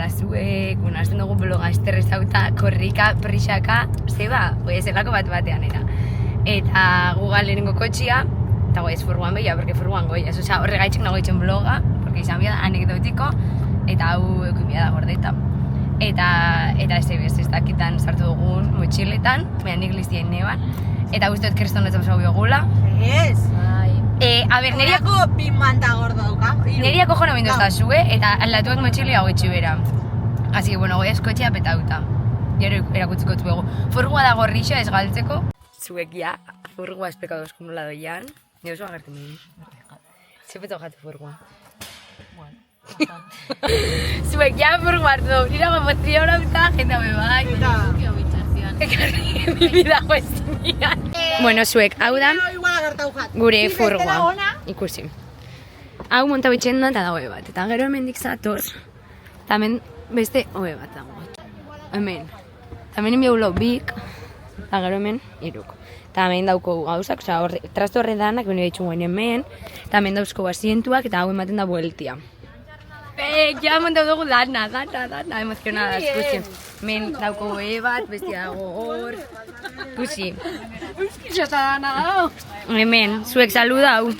hola zuek, hasten dugu bloga esterrezauta, korrika, prisaka, zeba, zelako bat batean era. Eta gugan lehenengo kotxia, eta ez furguan behia, porque furguan goiaz, osea, horregaitxik nago itxen bloga, porque izan bia da anekdotiko, eta hau eukin bia da gordeta. Eta ez dakitan sartu dugun motxiletan, baina nik liztien neban, eta guztiot kriston ez hau biogula. Ez! A ber, Neriako pimanta gordo dauka. Neriako jona bindu zazue, eta aldatuak motxile hau etxu bera. Asi que, bueno, goiaz kotxea petauta. Gero erakutziko zuegu. Furgua da gorrixa ez galtzeko. Zuek ja, furgua espekadoz kumula doian. Nire oso agertu meni. Zepeto jate furgua. Zuek ja furgua hartu dugu. Nira gomozio horauta, jenda bebai. Ekarri bibida guestinean. Bueno, zuek, hau da gure furgoa, ikusi. Hau montau itxen da eta dago bat, eta gero hemendik zator, eta hemen beste hobe bat dago. Hemen. Eta hemen inbiau lau bik, eta gero hemen iruk. Eta hemen dauko gauzak, oza, trasto horredanak, bine ditxu guen hemen, eta hemen dauzko asientuak, eta hau ematen da bueltia. Ja montau dugu dana, emozionada, ikusi. Hemen dauko bat, beste dago hor, ikusi. Hemen, zuek saluda hau.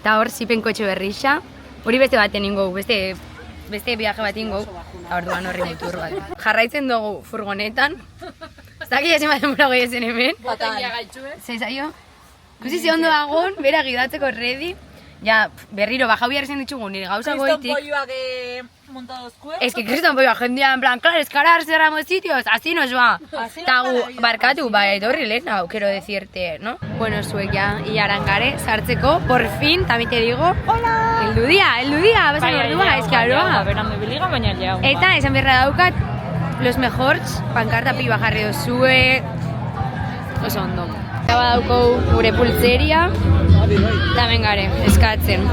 Eta hor zipen kotxe berrixa. Hori beste baten ingo, beste viaje bat ingo. Eta hor duan horri mutur bat. Jarraitzen dugu furgonetan. Zaki jasen bat denbora goi ezen hemen. Zeizaio. Ikusi ze ondo dagoen, bera gidatzeko ready. Ja, berriro, bajau biharrezen ditugu nire gauza goitik. Kriston polloak montadozkue. Es que kriston polloak jendea, en plan, claro, es que ahora cerramos sitios, así nos va. Eta barkatu, etorri lehen hau, quiero decirte, ¿no? Bueno, zuek ja, hilaran gare, sartzeko, por fin, también te digo, hola! El día, basan ordua, es que aroa. Eta, esan berra daukat, los mejors, pankarta piba jarri dozue, oso ondo. Eta badauko gure pultzeria, eta bengare, eskatzen.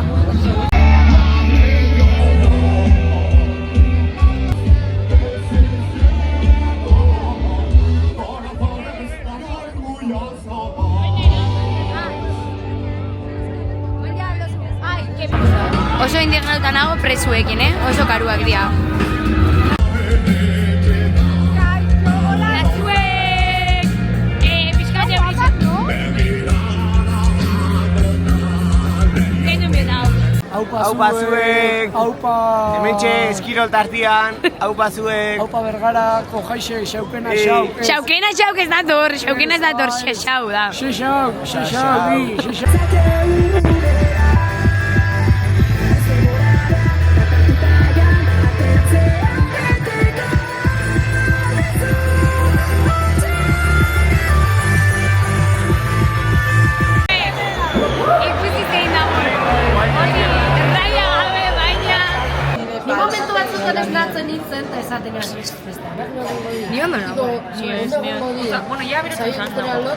Oso indignauta nago presuekin, oso karuak dira. Aupa zuek! Aupa! Hementxe eskirol tartian, aupa zuek! Aupa bergara, kojaixe, xaukena xauk! Xaukena xauk ez dator, xexau da. Xexau, bi, esnatzen nintzen, eta esaten Ni ondo nago. Bueno, ya beretu izan dago.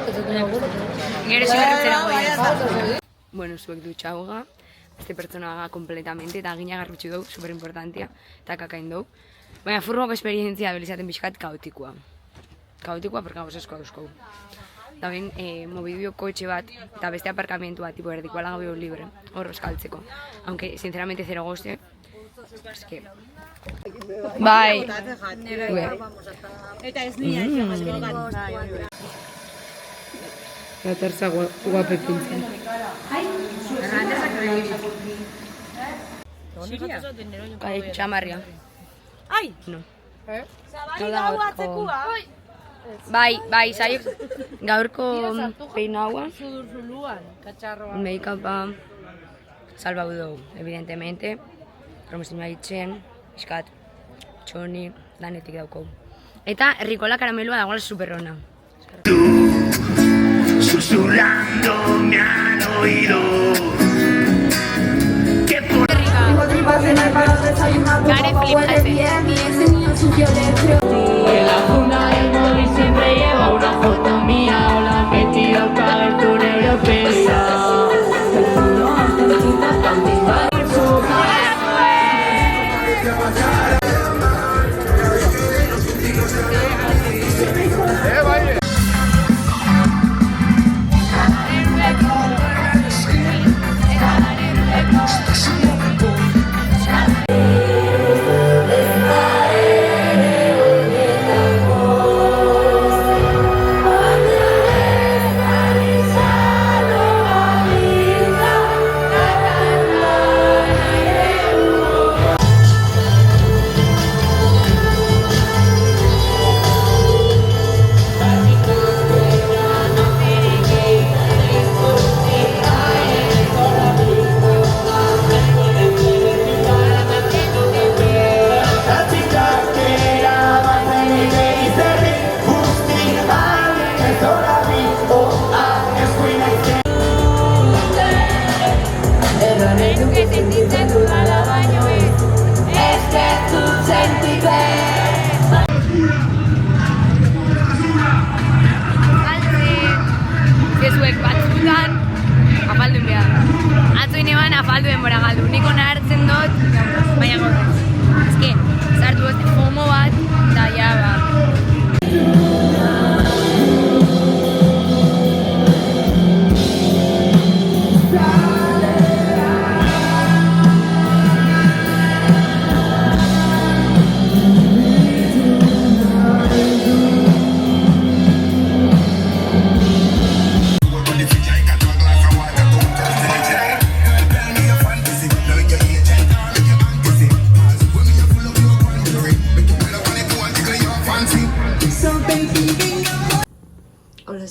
Gero zigarritzera goia. Bueno, zuek dutxauga, beste pertsonaga kompletamente, eta gina garrutxu dugu, superimportantia, eta kakain dugu. Baina furgoko esperientzia belizaten pixkat kaotikoa. Kaotikoa, porque gauz esko dauzkogu. Eta ben, mobidio kotxe bat, eta beste aparkamentu bat, tipo erdiko alagabio libre, hor eskaltzeko. Aunque, sinceramente, zero goste. Es que... Bai. Eta ez nia, La terza guapetintzen. Kai, txamarria. Ai! No. Zabalida hau atzekua. Bai, zai gaurko peinaua. Zuluan, katxarroa. Make-upa salbau dugu, evidentemente. Promesina ditzen, iskat, txoni, lanetik dauko. Eta Rikola karamelua dagoela superrona. Susurrando me han oído. Gare flipate. En la funda del móvil siempre lleva una foto mía o la metida para el túnel europea.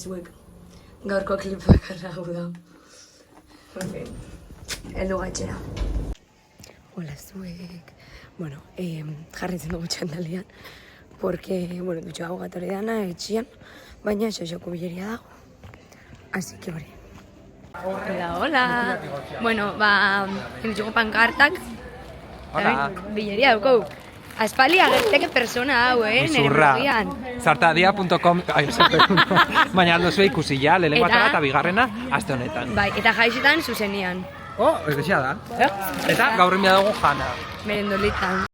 zuek. Gaurko klip bakarra hau da. Heldu gaitxera. Hola zuek. Bueno, jarritzen dugu txandalian. Porque, bueno, dutxo hau gatorri dana, etxian. Baina xoxoko bileria dago. Así que hori. Hola, hola. Bueno, ditugu pankartak. Hola. Bileria dugu. Aspali agerteke persona hau, nire blogian. Zartadia.com baina aldo zua ikusi ja, lehenengo Eta? atara eta bigarrena aste honetan. Bai, eta jaixetan zuzenian. Ez da. Eta gaur enbia dugu jana. Merendolitan.